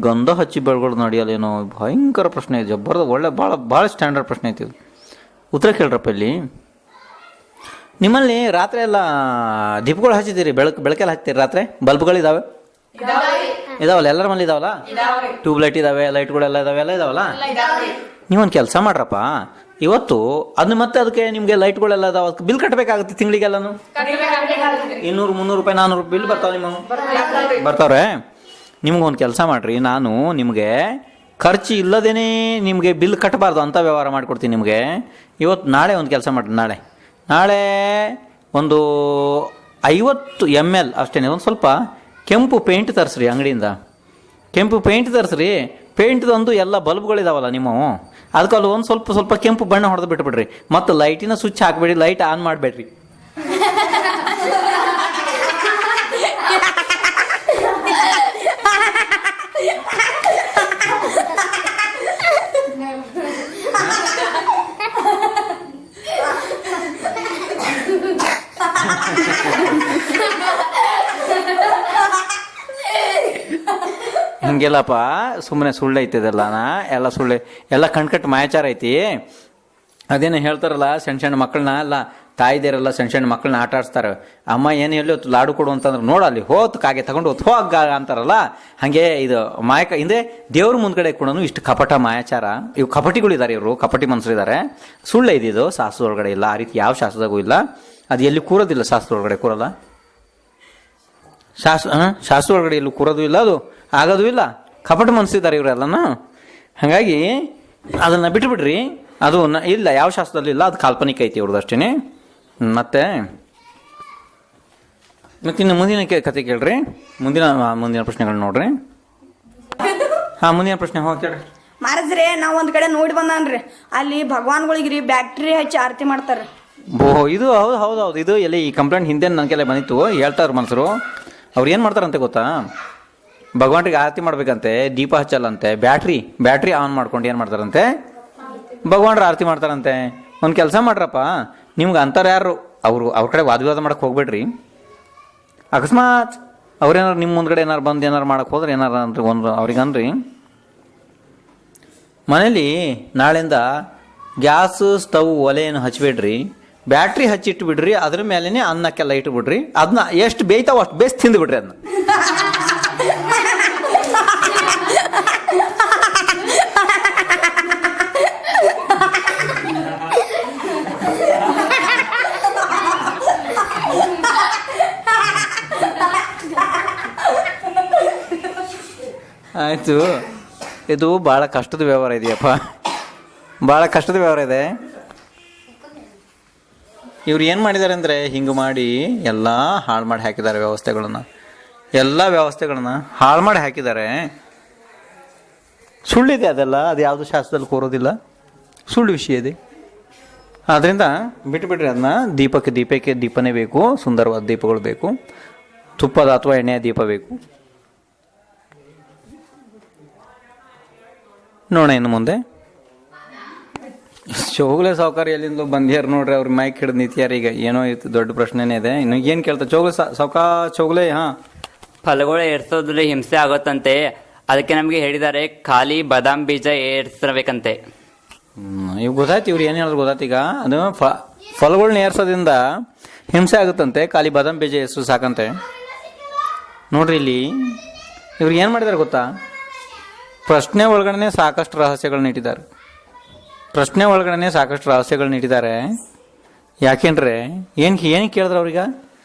ಗಂಧ ಹಚ್ಚಿ ಬೆಳ್ಗೊಳ್ದು ನಡೆಯಲ್ಲೇನೋ? ಭಯಂಕರ ಪ್ರಶ್ನೆ ಇದೆ, ಜಬ್ಬರದ ಒಳ್ಳೆ ಭಾಳ ಸ್ಟ್ಯಾಂಡರ್ಡ್ ಪ್ರಶ್ನೆ ಐತಿ. ಉತ್ತರ ಕೇಳ್ರಪ್ಪ. ಇಲ್ಲಿ ನಿಮ್ಮಲ್ಲಿ ರಾತ್ರಿ ಎಲ್ಲ ದೀಪಗಳು ಹಚ್ಚಿದ್ದೀರಿ, ಬೆಳಕೆಲ್ಲ ಹಚ್ತೀರಿ ರಾತ್ರಿ? ಬಲ್ಬ್ಗಳಿದಾವೆ? ಇದಾವಲ್ಲ, ಎಲ್ಲರ ಮನೇಲಿ ಇದಾವಲ್ಲ? ಟ್ಯೂಬ್ ಲೈಟ್ ಇದಾವೆ, ಲೈಟ್ಗಳೆಲ್ಲ ಇದಾವೆ, ಎಲ್ಲ ಇದಾವಲ್ಲ? ನೀವೊಂದು ಕೆಲಸ ಮಾಡ್ರಪ್ಪ, ಇವತ್ತು ಅದನ್ನ ಮತ್ತೆ ಅದಕ್ಕೆ ನಿಮಗೆ ಲೈಟ್ಗಳೆಲ್ಲ ಇದಾವೆ, ಅದಕ್ಕೆ ಬಿಲ್ ಕಟ್ಟಬೇಕಾಗುತ್ತೆ ತಿಂಗಳಿಗೆಲ್ಲನು. 200, 300 ರೂಪಾಯಿ, 400 ರೂಪಾಯಿ ಬಿಲ್ ಬರ್ತಾವೆ. ಬರ್ತಾವ್ರೆ? ನಿಮ್ಗೊಂದು ಕೆಲಸ ಮಾಡಿರಿ, ನಾನು ನಿಮಗೆ ಖರ್ಚು ಇಲ್ಲದೇ ನಿಮಗೆ ಬಿಲ್ ಕಟ್ಟಬಾರ್ದು ಅಂಥ ವ್ಯವಹಾರ ಮಾಡಿಕೊಡ್ತೀನಿ ನಿಮಗೆ. ನಾಳೆ ಒಂದು ಕೆಲಸ ಮಾಡಿರಿ, ನಾಳೆ ಒಂದು 50 ml ಅಷ್ಟೇ, ಒಂದು ಸ್ವಲ್ಪ ಕೆಂಪು ಪೇಂಟ್ ತರಿಸ್ರಿ ಅಂಗಡಿಯಿಂದ. ಕೆಂಪು ಪೇಂಟ್ ತರಿಸ್ರಿ. ಪೇಂಟ್ದೊಂದು ಎಲ್ಲ ಬಲ್ಬ್ಗಳಿದಾವಲ್ಲ ನಿಮ್ಮವು, ಅದಕ್ಕೆ ಅಲ್ಲಿ ಒಂದು ಸ್ವಲ್ಪ ಸ್ವಲ್ಪ ಕೆಂಪು ಬಣ್ಣ ಹೊಡೆದು ಬಿಟ್ಬಿಡ್ರಿ. ಮತ್ತು ಲೈಟಿನ ಸ್ವಿಚ್ ಹಾಕ್ಬೇಡಿ, ಲೈಟ್ ಆನ್ ಮಾಡಬೇಡ್ರಿ. ಹಿಂಗೆಲ್ಲಪ್ಪ ಸುಮ್ಮನೆ ಸುಳ್ಳು ಐತಿದೆಲ್ಲನ, ಎಲ್ಲ ಸುಳ್ಳು, ಎಲ್ಲ ಕಣ್ಕಟ್ಟು ಮಾಯಾಚಾರ ಐತಿ. ಅದೇನು ಹೇಳ್ತಾರಲ್ಲ, ಸಣ್ಣ ಸಣ್ಣ ಮಕ್ಕಳನ್ನ ಅಲ್ಲ ತಾಯಿದೇರಲ್ಲ ಸಣ್ಣ ಸಣ್ಣ ಮಕ್ಕಳನ್ನ ಆಟ ಆಡಿಸ್ತಾರೆ. ಅಮ್ಮ ಏನು ಹೇಳಿ ಹೊತ್ತು ಲಾಡು ಕೊಡು ಅಂತಂದ್ರೆ ನೋಡಲ್ಲಿ ಹೋತು ಕಾಗೆ ತಗೊಂಡು ಹೋತು ಹೋಗ ಅಂತಾರಲ್ಲ, ಹಾಗೆ ಇದು ಮಾಯಕ ಹಿಂದೆ ದೇವ್ರ ಮುಂದ್ಗಡೆ ಕೂಡ ಇಷ್ಟು ಕಪಟ ಮಾಯಾಚಾರ. ಇವು ಕಪಟಿಗಳಿದ್ದಾರೆ, ಇವರು ಕಪಟಿ ಮನುಷ್ಯರಿದ್ದಾರೆ. ಸುಳ್ಳು ಇದಿದು, ಶಾಸ್ತ್ರ ಒಳಗಡೆ ಇಲ್ಲ, ಆ ರೀತಿ ಯಾವ ಶಾಸ್ತ್ರದಾಗೂ ಇಲ್ಲ. ಅದು ಎಲ್ಲಿ ಕೂರೋದಿಲ್ಲ, ಶಾಸ್ತ್ರ ಒಳಗಡೆ ಕೂರಲ್ಲ. ಶಾಸ್ತ್ರ ಒಳಗಡೆ ಎಲ್ಲೂ ಕೂರೋದು ಇಲ್ಲ, ಅದು ಆಗೋದು ಇಲ್ಲ. ಕಪಟ ಮನಸ್ಸಿದ್ದಾರೆ ಇವರೆಲ್ಲನ. ಹಾಗಾಗಿ ಅದನ್ನು ಬಿಟ್ಬಿಡ್ರಿ, ಅದು ಇಲ್ಲ, ಯಾವ ಶಾಸ್ತ್ರದಲ್ಲಿ ಇಲ್ಲ, ಅದು ಕಾಲ್ಪನಿಕ ಐತಿ ಇವ್ರದ್ದು ಅಷ್ಟೇ. ಮತ್ತೆ ಇನ್ನು ಮುಂದಿನ ಕತೆ ಕೇಳ್ರಿ, ಮುಂದಿನ ಪ್ರಶ್ನೆಗಳು ನೋಡ್ರಿ. ಮುಂದಿನ ಪ್ರಶ್ನೆ ಕೇಳ್ರಿ. ಮಾರಜ್ರೆ ನಾವ್ ಒಂದ್ ಕಡೆ ನೋಡಿ ಬಂದಾನ್ರಿ, ಅಲ್ಲಿ ಭಗವಾನ್ಗಳಿಗ್ರಿ ಬ್ಯಾಟ್ರಿ ಹಚ್ಚಿ ಆರತಿ ಮಾಡ್ತಾರ. ಇದು ಹೌದು, ಇದು ಎಲ್ಲಿ ಈ ಕಂಪ್ಲೇಂಟ್ ಹಿಂದೆ ನನ್ನ ಕೆಲ ಬಂದಿತ್ತು. ಹೇಳ್ತಾರ ಮನ್ಸರು, ಅವ್ರು ಏನು ಮಾಡ್ತಾರಂತೆ ಗೊತ್ತಾ, ಭಗವಾನ್ರಿಗೆ ಆರತಿ ಮಾಡ್ಬೇಕಂತೆ, ದೀಪ ಹಚ್ಚಲ್ಲಂತೆ, ಬ್ಯಾಟ್ರಿ ಆನ್ ಮಾಡ್ಕೊಂಡು ಏನು ಮಾಡ್ತಾರಂತೆ, ಭಗವಾನ್ರ ಆರತಿ ಮಾಡ್ತಾರಂತೆ. ಒಂದು ಕೆಲಸ ಮಾಡ್ರಪ್ಪ, ನಿಮ್ಗೆ ಅಂತಾರೆ ಯಾರು ಅವ್ರ ಕಡೆ ವಾದವಿವಾದ ಮಾಡಕ್ಕೆ ಹೋಗ್ಬೇಡ್ರಿ. ಅಕಸ್ಮಾತ್ ಅವ್ರೇನಾರು ನಿಮ್ಮ ಮುಂದ್ಗಡೆ ಏನಾರು ಬಂದು ಏನಾರು ಮಾಡಕ್ಕೆ ಹೋದ್ರೆ ಏನಾರು ಅಂದ್ರೆ ಅವ್ರಿಗನ್ರಿ, ಮನೇಲಿ ನಾಳೆಯಿಂದ ಗ್ಯಾಸ್ ಸ್ಟವ್ ಒಲೆಯನ್ನು ಹಚ್ಬೇಡ್ರಿ, ಬ್ಯಾಟ್ರಿ ಹಚ್ಚಿಟ್ಟು ಬಿಡ್ರಿ, ಅದ್ರ ಮೇಲೇ ಅನ್ನಕ್ಕೆಲ್ಲ ಇಟ್ಬಿಡ್ರಿ, ಅದನ್ನ ಎಷ್ಟು ಬೇಯ್ತಾವ ಅಷ್ಟು ಬೇಸ್ ತಿಂದು ಬಿಡ್ರಿ ಅದನ್ನ. ಆಯಿತು, ಇದು ಭಾಳ ಕಷ್ಟದ ವ್ಯವಹಾರ ಇದೆಯಪ್ಪ, ಭಾಳ ಕಷ್ಟದ ವ್ಯವಹಾರ ಇದೆ. ಇವ್ರು ಏನು ಮಾಡಿದ್ದಾರೆ ಅಂದರೆ, ಹಿಂಗೆ ಮಾಡಿ ಎಲ್ಲ ಹಾಳು ಮಾಡಿ ಹಾಕಿದ್ದಾರೆ ಎಲ್ಲ ವ್ಯವಸ್ಥೆಗಳನ್ನ ಹಾಳು ಮಾಡಿ ಹಾಕಿದ್ದಾರೆ. ಸುಳ್ಳಿದೆ ಅದೆಲ್ಲ, ಅದು ಯಾವುದು ಶಾಸ್ತ್ರದಲ್ಲಿ ಕೂರೋದಿಲ್ಲ, ಸುಳ್ಳು ವಿಷಯ ಇದೆ. ಆದ್ದರಿಂದ ಬಿಟ್ಟುಬಿಡ್ರಿ ಅದನ್ನ. ದೀಪಕ್ಕೆ ದೀಪನೇ ಬೇಕು, ಸುಂದರವಾದ ದೀಪಗಳು ಬೇಕು, ತುಪ್ಪದ ಅಥವಾ ಎಣ್ಣೆಯ ದೀಪ ಬೇಕು. ನೋಡ ಇನ್ನು ಮುಂದೆ ಚೋಗ್ಲೆ ಸಾವುಕಾರ ಎಲ್ಲಿಂದ ಬಂದ್ಯಾರ ನೋಡ್ರಿ, ಅವ್ರ ಮೈಕ್ ಹಿಡಿದು ನಿಂತ್ಯಾರ. ಈಗ ಏನೋ ಇತ್ತು, ದೊಡ್ಡ ಪ್ರಶ್ನೆನೇ ಇದೆ. ಇನ್ನು ಏನು ಕೇಳ್ತಾ ಚೋಗ್ಲೆ ಫಲಗಳು ಏರ್ಸೋದ್ರಲ್ಲಿ ಹಿಂಸೆ ಆಗುತ್ತಂತೆ, ಅದಕ್ಕೆ ನಮಗೆ ಹೇಳಿದ್ದಾರೆ ಖಾಲಿ ಬಾದಾಮ್ ಬೀಜ ಏರ್ಸಬೇಕಂತೆ. ಇವ್ ಗೊತ್ತಾಯ್ತು, ಇವ್ರು ಏನು ಹೇಳಿದ್ರು ಗೊತ್ತಾಯ್ತು. ಈಗ ಅದು ಫಲಗಳನ್ನ ಏರ್ಸೋದ್ರಿಂದ ಹಿಂಸೆ ಆಗುತ್ತಂತೆ, ಖಾಲಿ ಬಾದಾಮ್ ಬೀಜ ಏರ್ಸೋದು ಸಾಕಂತೆ. ನೋಡ್ರಿ ಇಲ್ಲಿ ಇವ್ರು ಏನು ಮಾಡಿದಾರೆ ಗೊತ್ತಾ, ಪ್ರಶ್ನೆ ಒಳಗಡೆ ಸಾಕಷ್ಟು ರಹಸ್ಯಗಳನ್ನ ಇಟ್ಟಿದ್ದಾರೆ. ಯಾಕೆಂದ್ರೆ ಏನು ಕೇಳಿದ್ರೆ ಅವ್ರೀಗ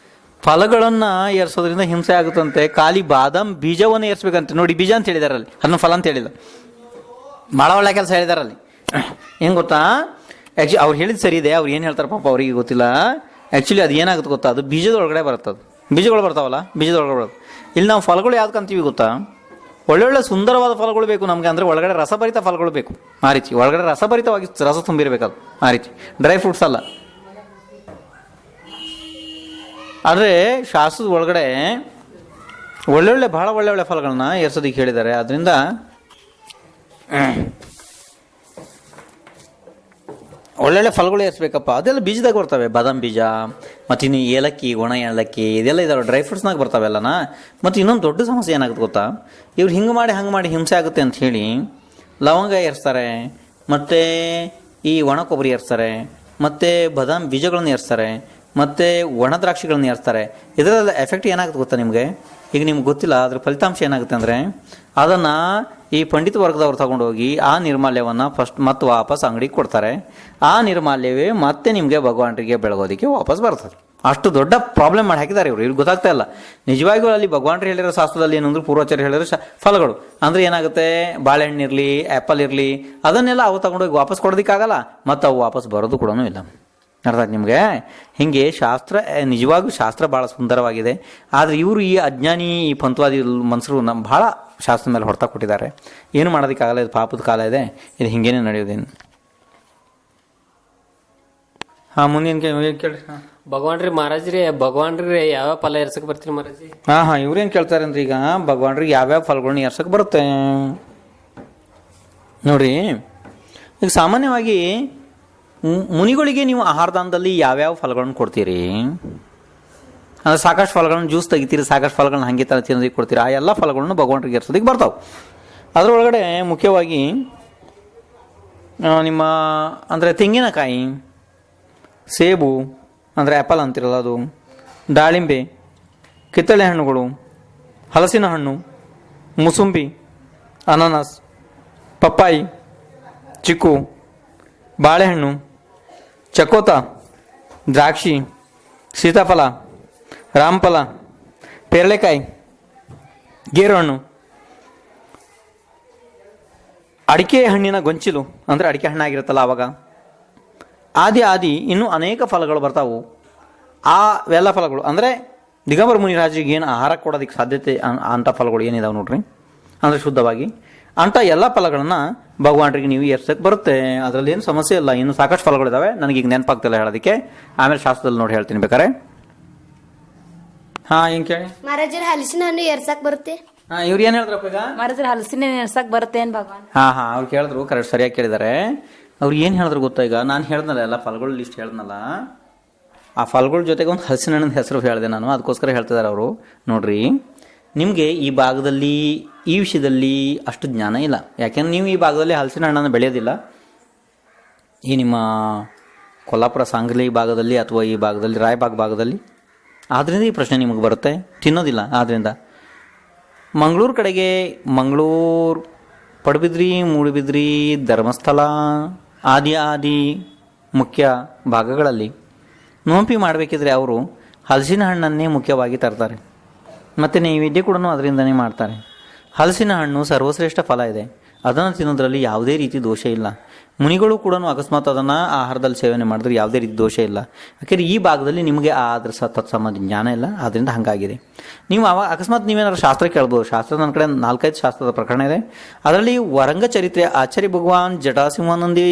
ಫಲಗಳನ್ನು ಏರ್ಸೋದ್ರಿಂದ ಹಿಂಸೆ ಆಗುತ್ತಂತೆ, ಖಾಲಿ ಬಾದಾಮ್ ಬೀಜವನ್ನು ಏರ್ಸ್ಬೇಕಂತೆ. ನೋಡಿ, ಬೀಜ ಅಂತ ಹೇಳಿದಾರಲ್ಲಿ, ಅದನ್ನ ಫಲ ಅಂತ ಹೇಳಿಲ್ಲ. ಭಾಳ ಒಳ್ಳೆ ಕೆಲಸ ಹೇಳಿದಾರಲ್ಲಿ. ಏನು ಗೊತ್ತಾ, ಆ್ಯಕ್ಚುಲಿ ಅವ್ರು ಹೇಳಿದ್ದು ಸರಿ ಇದೆ, ಅವ್ರು ಏನು ಹೇಳ್ತಾರೆ ಪಾಪ ಅವ್ರಿಗೆ ಗೊತ್ತಿಲ್ಲ. ಆ್ಯಕ್ಚುಲಿ ಅದು ಏನಾಗುತ್ತೆ ಗೊತ್ತಾ, ಅದು ಬೀಜದ ಒಳಗಡೆ ಬರುತ್ತದು, ಬೀಜಗಳು ಬರ್ತಾವಲ್ಲ, ಬೀಜದ ಒಳಗಡೆ ಬರೋದು. ಇಲ್ಲಿ ನಾವು ಫಲಗಳು ಯಾವ್ದಕ್ಕಂತೀವಿ ಗೊತ್ತಾ, ಒಳ್ಳೊಳ್ಳೆ ಸುಂದರವಾದ ಫಲಗಳು ಬೇಕು ನಮಗೆ, ಅಂದರೆ ಒಳಗಡೆ ರಸಭರಿತ ಫಲಗಳು ಬೇಕು. ಆ ರೀತಿ ಒಳಗಡೆ ರಸಭರಿತವಾಗಿ ರಸ ತುಂಬಿರಬೇಕದು, ಆ ರೀತಿ ಡ್ರೈ ಫ್ರೂಟ್ಸ್ ಅಲ್ಲ. ಆದರೆ ಶಾಸ್ತ್ರದ ಒಳಗಡೆ ಭಾಳ ಒಳ್ಳೆ ಫಲಗಳನ್ನ ಏರ್ಸೋದಕ್ಕೆ ಹೇಳಿದ್ದಾರೆ. ಅದರಿಂದ ಒಳ್ಳೊಳ್ಳೆ ಫಲಗಳು ಏರ್ಸ್ಬೇಕಪ್ಪ. ಅದೆಲ್ಲ ಬೀಜದಾಗ ಬರ್ತವೆ, ಬಾದಾಮ್ ಬೀಜ, ಮತ್ತು ಇನ್ನು ಏಲಕ್ಕಿ, ಒಣ ಏಲಕ್ಕಿ, ಇದೆಲ್ಲ ಇದಾವೆ, ಡ್ರೈ ಫ್ರೂಟ್ಸ್ನಾಗ ಬರ್ತಾವೆಲ್ಲನ. ಮತ್ತು ಇನ್ನೊಂದು ದೊಡ್ಡ ಸಮಸ್ಯೆ ಏನಾಗುತ್ತೆ ಗೊತ್ತಾ, ಇವ್ರು ಹಂಗೆ ಮಾಡಿ ಹಿಂಸೆ ಆಗುತ್ತೆ ಅಂತ ಹೇಳಿ ಲವಂಗ ಏರ್ಸ್ತಾರೆ, ಮತ್ತು ಈ ಒಣ ಕೊಬ್ಬರಿ ಏರ್ಸ್ತಾರೆ, ಮತ್ತು ಬಾದಾಮ್ ಬೀಜಗಳನ್ನ ಏರ್ಸ್ತಾರೆ, ಮತ್ತು ಒಣ ದ್ರಾಕ್ಷಿಗಳನ್ನ ಏರ್ಸ್ತಾರೆ. ಇದರೆಲ್ಲ ಎಫೆಕ್ಟ್ ಏನಾಗುತ್ತೆ ಗೊತ್ತಾ ನಿಮಗೆ, ಈಗ ನಿಮ್ಗೆ ಗೊತ್ತಿಲ್ಲ. ಅದ್ರ ಫಲಿತಾಂಶ ಏನಾಗುತ್ತೆ ಅಂದರೆ, ಅದನ್ನು ಈ ಪಂಡಿತ ವರ್ಗದವ್ರು ತಗೊಂಡೋಗಿ ಆ ನಿರ್ಮಾಲ್ಯವನ್ನು ಮತ್ತೆ ವಾಪಸ್ ಅಂಗಡಿಗೆ ಕೊಡ್ತಾರೆ. ಆ ನಿರ್ಮಾಲ್ಯವೇ ಮತ್ತೆ ನಿಮಗೆ ಭಗವಾನರಿಗೆ ಬೆಳಗೋದಕ್ಕೆ ವಾಪಸ್ ಬರ್ತದೆ. ಅಷ್ಟು ದೊಡ್ಡ ಪ್ರಾಬ್ಲಮ್ ಮಾಡಿ ಹಾಕಿದ್ದಾರೆ ಇವ್ರಿಗೆ ಗೊತ್ತಾಗ್ತಾ ಇಲ್ಲ. ನಿಜವಾಗಿಯೂ ಅಲ್ಲಿ ಭಗವಾನರು ಹೇಳಿರೋ ಶಾಸ್ತ್ರದಲ್ಲಿ ಏನಂದ್ರೆ, ಪೂರ್ವಾಚಾರ್ಯ ಹೇಳಿರೋ ಫಲಗಳು ಅಂದರೆ ಏನಾಗುತ್ತೆ, ಬಾಳೆಹಣ್ಣು ಇರಲಿ, ಆ್ಯಪಲ್ ಇರಲಿ, ಅದನ್ನೆಲ್ಲ ಅವು ತಗೊಂಡೋಗಿ ವಾಪಸ್ ಕೊಡೋದಕ್ಕಾಗಲ್ಲ, ಮತ್ತು ಅವು ವಾಪಸ್ ಬರೋದು ಕೂಡ ಇಲ್ಲ. ಅರ್ಥ ಆಯ್ತು ನಿಮಗೆ? ಹೀಗೆ ಶಾಸ್ತ್ರ ನಿಜವಾಗೂ ಶಾಸ್ತ್ರ ಭಾಳ ಸುಂದರವಾಗಿದೆ. ಆದರೆ ಇವರು ಈ ಅಜ್ಞಾನಿ ಈ ಪಂಥವಾದಿ ಮನುಷ್ಯರು ನಮ್ಮ ಭಾಳ ಶಾಸ್ತ್ರದ ಮೇಲೆ ಹೊಡ್ತಾ ಕೊಟ್ಟಿದ್ದಾರೆ. ಏನು ಮಾಡೋದಕ್ಕಾಗಲ್ಲ, ಇದು ಪಾಪದ ಕಾಲ ಇದೆ, ಇದು ಹಿಂಗೇನೆ ನಡೆಯೋದೇನು. ಹಾಂ, ಮುಂದಿನ ಕೇಳ್ರಿ. ಹಾಂ ಭಗವಾನ್ರಿ ಮಹಾರಾಜ್ರಿ, ಭಗವಾನ್ರಿ ಯಾವ ಫಲ ಎರ್ಸಕ್ ಬರ್ತೀರಿ ಮಹಾರಾಜಿ? ಹಾಂ ಇವ್ರೇನು ಕೇಳ್ತಾರೆ ಅಂದ್ರೆ ಈಗ ಭಗವಾನ್ರಿಗೆ ಯಾವ್ಯಾವ ಫಲಗಳನ್ನ ಎರ್ಸಕ್ಕೆ ಬರುತ್ತೆ ನೋಡ್ರಿ. ಈಗ ಸಾಮಾನ್ಯವಾಗಿ ಮುನಿಗಳಿಗೆ ನೀವು ಆಹಾರದಾನದಲ್ಲಿ ಯಾವ್ಯಾವ ಫಲಗಳನ್ನು ಕೊಡ್ತೀರಿ ಅಂದರೆ ಸಾಕಷ್ಟು ಫಲಗಳನ್ನು ಜ್ಯೂಸ್ ತೆಗಿತೀರಿ, ಸಾಕಷ್ಟು ಫಲಗಳನ್ನ ಹಾಗೆ ತಿನ್ನೋದಕ್ಕೆ ಕೊಡ್ತೀರಿ. ಆ ಎಲ್ಲ ಫಲಗಳನ್ನು ಭಗವಂತರಿಗೆ ಏರ್ಸೋದಕ್ಕೆ ಬರ್ತಾವೆ. ಅದರೊಳಗಡೆ ಮುಖ್ಯವಾಗಿ ನಿಮ್ಮ ಅಂದರೆ ತೆಂಗಿನಕಾಯಿ, ಸೇಬು ಅಂದರೆ ಆ್ಯಪಲ್ ಅಂತಿರಲ್ಲ ಅದು, ದಾಳಿಂಬೆ, ಕಿತ್ತಳೆ ಹಣ್ಣುಗಳು, ಹಲಸಿನ ಹಣ್ಣು, ಮೂಸಂಬಿ, ಅನಾನಸ್, ಪಪ್ಪಾಯಿ, ಚಿಕ್ಕು, ಬಾಳೆಹಣ್ಣು, ಚಕೋತ, ದ್ರಾಕ್ಷಿ, ಸೀತಾಫಲ, ರಾಮಫಲ, ಪೇರಳೆಕಾಯಿ, ಗೇರುಹಣ್ಣು, ಅಡಿಕೆ ಹಣ್ಣಿನ ಗೊಂಚಿಲು ಅಂದರೆ ಅಡಿಕೆ ಹಣ್ಣಾಗಿರುತ್ತಲ್ಲ ಆವಾಗ, ಆದಿ ಇನ್ನೂ ಅನೇಕ ಫಲಗಳು ಬರ್ತಾವು. ಎಲ್ಲ ಫಲಗಳು ಅಂದರೆ ದಿಗಂಬರ ಮುನಿರಾಜಿಗೆ ಏನು ಆಹಾರ ಕೊಡೋದಕ್ಕೆ ಸಾಧ್ಯತೆ ಅಂಥ ಫಲಗಳು ಏನಿದಾವೆ ನೋಡ್ರಿ, ಅಂದರೆ ಶುದ್ಧವಾಗಿ ಅಂಥ ಎಲ್ಲ ಫಲಗಳನ್ನು ಭಗವಾನ್ರಿಗೆ ನೀವು ಏರ್ಸಕ್ಕೆ ಬರುತ್ತೆ. ಅದರಲ್ಲಿ ಏನು ಸಮಸ್ಯೆ ಇಲ್ಲ. ಇನ್ನು ಸಾಕಷ್ಟು ಫಲಗಳಿದ್ದಾವೆ, ನನಗೀಗ ನೆನಪಾಗ್ತಿಲ್ಲ ಹೇಳೋದಕ್ಕೆ, ಆಮೇಲೆ ಶಾಸ್ತ್ರದಲ್ಲಿ ನೋಡಿ ಹೇಳ್ತೀನಿ ಬೇಕಾರೆ. ಹಾಂ ಏನು ಕೇಳಿ ಮಹಾರಾಜರ ಹಲಸಿನ ಹಣ್ಣು ಎರ್ಸಕ್ ಬರುತ್ತೆ. ಹಾಂ ಇವ್ರು ಏನು ಹೇಳಿದ್ರಪ್ಪ ಈಗ? ಮಹಾರಾಜರ ಹಲಸಿನ ಎರ್ಸಕ್ ಬರುತ್ತೆ ಏನ್ ಭಗವಾನ್? ಹಾಂ ಅವ್ರು ಕೇಳಿದ್ರು, ಕರೆಕ್ಟ್ ಸರಿಯಾಗಿ ಕೇಳಿದ್ದಾರೆ. ಅವ್ರು ಏನು ಹೇಳಿದ್ರು ಗೊತ್ತಾ, ಈಗ ನಾನು ಹೇಳ್ದಲ್ಲ ಎಲ್ಲ ಫಲಗಳ ಲಿಸ್ಟ್ ಹೇಳ್ದನಲ್ಲ, ಆ ಫಲಗಳ ಜೊತೆಗೆ ಒಂದು ಹಲಸಿನ ಹಣ್ಣಿನ ಹೆಸರು ಹೇಳಿದೆ ನಾನು, ಅದಕ್ಕೋಸ್ಕರ ಹೇಳ್ತಿದ್ದಾರೆ ಅವರು. ನೋಡ್ರಿ, ನಿಮಗೆ ಈ ಭಾಗದಲ್ಲಿ ಈ ವಿಷಯದಲ್ಲಿ ಅಷ್ಟು ಜ್ಞಾನ ಇಲ್ಲ, ಯಾಕೆಂದ್ರೆ ನೀವು ಈ ಭಾಗದಲ್ಲಿ ಹಲಸಿನ ಹಣ್ಣನ್ನು ಬೆಳೆಯೋದಿಲ್ಲ. ಈ ನಿಮ್ಮ ಕೊಲ್ಲಾಪುರ ಸಾಂಗ್ಲಿ ಭಾಗದಲ್ಲಿ ಅಥವಾ ಈ ಭಾಗದಲ್ಲಿ ರಾಯಬಾಗ್ ಭಾಗದಲ್ಲಿ, ಆದ್ದರಿಂದ ಈ ಪ್ರಶ್ನೆ ನಿಮಗೆ ಬರುತ್ತೆ, ತಿನ್ನೋದಿಲ್ಲ. ಆದ್ದರಿಂದ ಮಂಗಳೂರು ಕಡೆಗೆ, ಮಂಗಳೂರು, ಪಡುಬಿದ್ರಿ, ಮೂಡುಬಿದ್ರಿ, ಧರ್ಮಸ್ಥಳ ಆದಿ ಮುಖ್ಯ ಭಾಗಗಳಲ್ಲಿ ನೋಂಪಿ ಮಾಡಬೇಕಿದ್ರೆ ಅವರು ಹಲಸಿನ ಹಣ್ಣನ್ನೇ ಮುಖ್ಯವಾಗಿ ತರ್ತಾರೆ. ಮತ್ತು ನೈವೇದ್ಯ ಕೂಡ ಅದರಿಂದನೇ ಮಾಡ್ತಾರೆ. ಹಲಸಿನ ಹಣ್ಣು ಸರ್ವಶ್ರೇಷ್ಠ ಫಲ ಇದೆ, ಅದನ್ನು ತಿನ್ನೋದ್ರಲ್ಲಿ ಯಾವುದೇ ರೀತಿ ದೋಷ ಇಲ್ಲ. ಮುನಿಗಳು ಕೂಡ ಅಕಸ್ಮಾತ್ ಅದನ್ನು ಆಹಾರದಲ್ಲಿ ಸೇವನೆ ಮಾಡಿದ್ರೆ ಯಾವುದೇ ರೀತಿ ದೋಷ ಇಲ್ಲ. ಯಾಕೆಂದರೆ ಈ ಭಾಗದಲ್ಲಿ ನಿಮಗೆ ಅದ್ರ ತತ್ಸಂಬಂಧ ಜ್ಞಾನ ಇಲ್ಲ, ಆದ್ದರಿಂದ ಹಾಗಾಗಿದೆ. ನೀವು ಅಕಸ್ಮಾತ್ ನೀವೇನಾದ್ರು ಶಾಸ್ತ್ರ ಕೇಳ್ಬೋದು. ಶಾಸ್ತ್ರ ನನ್ನ ಕಡೆ 4-5 ಶಾಸ್ತ್ರದ ಪ್ರಕರಣ ಇದೆ. ಅದರಲ್ಲಿ ವರಂಗ ಚರಿತ್ರೆ, ಆಚಾರ್ಯ ಭಗವಾನ್ ಜಟಾಸಿಂಹಾನಂದಿ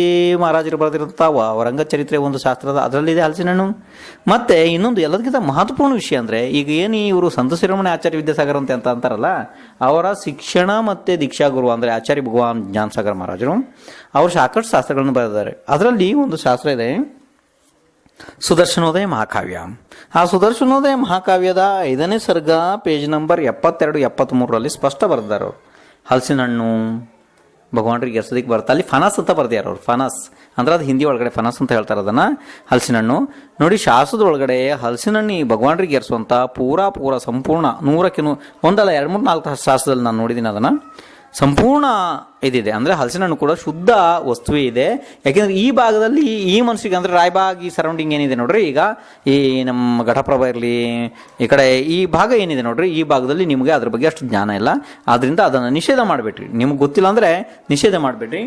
ಮಹಾರಾಜರು ಬರೆದಿರುವಂಥ ವರಂಗ ಚರಿತ್ರೆ ಒಂದು ಶಾಸ್ತ್ರದ, ಅದರಲ್ಲಿದೆ ಹಲಸಿನ ಹಣ್ಣು. ಮತ್ತು ಇನ್ನೊಂದು ಎಲ್ಲದಕ್ಕಿಂತ ಮಹತ್ವಪೂರ್ಣ ವಿಷಯ ಅಂದರೆ, ಈಗ ಏನು ಇವರು ಸಂತ ಶಿರೋಮಣಿ ಆಚಾರ್ಯ ವಿದ್ಯಾಸಾಗರ್ ಅಂತ ಅಂತಾರಲ್ಲ, ಅವರ ಶಿಕ್ಷಣ ಮತ್ತು ದೀಕ್ಷಾ ಗುರು ಅಂದರೆ ಆಚಾರ್ಯ ಭಗವಾನ್ ಜ್ಞಾನಸಾಗರ್ ಮಹಾರಾಜರು, ಅವರು ಸಾಕಷ್ಟು ಶಾಸ್ತ್ರಗಳನ್ನು ಬರೆದಿದ್ದಾರೆ. ಅದರಲ್ಲಿ ಒಂದು ಶಾಸ್ತ್ರ ಇದೆ, ಸುದರ್ಶನೋದಯ ಮಹಾಕಾವ್ಯ. ಆ ಸುದರ್ಶನೋದಯ ಮಹಾಕಾವ್ಯದ 5ನೇ ಸರ್ಗ ಪೇಜ್ ನಂಬರ್ 72-73ರಲ್ಲಿ ಸ್ಪಷ್ಟ ಬರೆದಿದ್ದಾರೆ ಅವರು. ಹಲಸಿನ ಹಣ್ಣು ಭಗವಾನ್ರಿಗೆ ಎರ್ಸೋದಕ್ಕೆ ಬರುತ್ತೆ. ಅಲ್ಲಿ ಫನಸ್ ಅಂತ ಬರ್ದಿದ್ದಾರೆ ಅವರು. ಫನಸ್ ಅಂದ್ರೆ ಅದು ಹಿಂದಿ ಒಳಗಡೆ ಫನಸ್ ಅಂತ ಹೇಳ್ತಾರೆ ಅದನ್ನು, ಹಲಸಿನ ಹಣ್ಣು. ನೋಡಿ, ಶಾಸ್ತ್ರದ ಒಳಗಡೆ ಹಲಸಿನ ಹಣ್ಣು ಭಗವಾನ್ರಿಗೆ ಎರ್ಸುವಂಥ ಪೂರಾ ಸಂಪೂರ್ಣ 100ಕ್ಕೆ 1 2 3 4 ಶಾಸ್ತ್ರದಲ್ಲಿ ನಾನು ನೋಡಿದ್ದೀನಿ ಅದನ್ನು. ಸಂಪೂರ್ಣ ಇದಿದೆ. ಅಂದರೆ ಹಲಸಿನ ಹಣ್ಣು ಕೂಡ ಶುದ್ಧ ವಸ್ತುವೇ ಇದೆ. ಯಾಕೆಂದರೆ ಈ ಭಾಗದಲ್ಲಿ ಈ ಮನುಷ್ಯರಿಗೆ ಅಂದರೆ ರಾಯಬಾಗ್ ಈ ಸರೌಂಡಿಂಗ್ ಏನಿದೆ ನೋಡ್ರಿ, ಈಗ ಈ ನಮ್ಮ ಘಟಪ್ರಭ ಇರಲಿ, ಈ ಕಡೆ ಈ ಭಾಗ ಏನಿದೆ ನೋಡ್ರಿ, ಈ ಭಾಗದಲ್ಲಿ ನಿಮಗೆ ಅದ್ರ ಬಗ್ಗೆ ಅಷ್ಟು ಜ್ಞಾನ ಇಲ್ಲ. ಆದ್ದರಿಂದ ಅದನ್ನು ನಿಷೇಧ ಮಾಡಿಬಿಟ್ರಿ. ನಿಮ್ಗೆ ಗೊತ್ತಿಲ್ಲ ಅಂದರೆ ನಿಷೇಧ ಮಾಡಿಬಿಟ್ರಿ.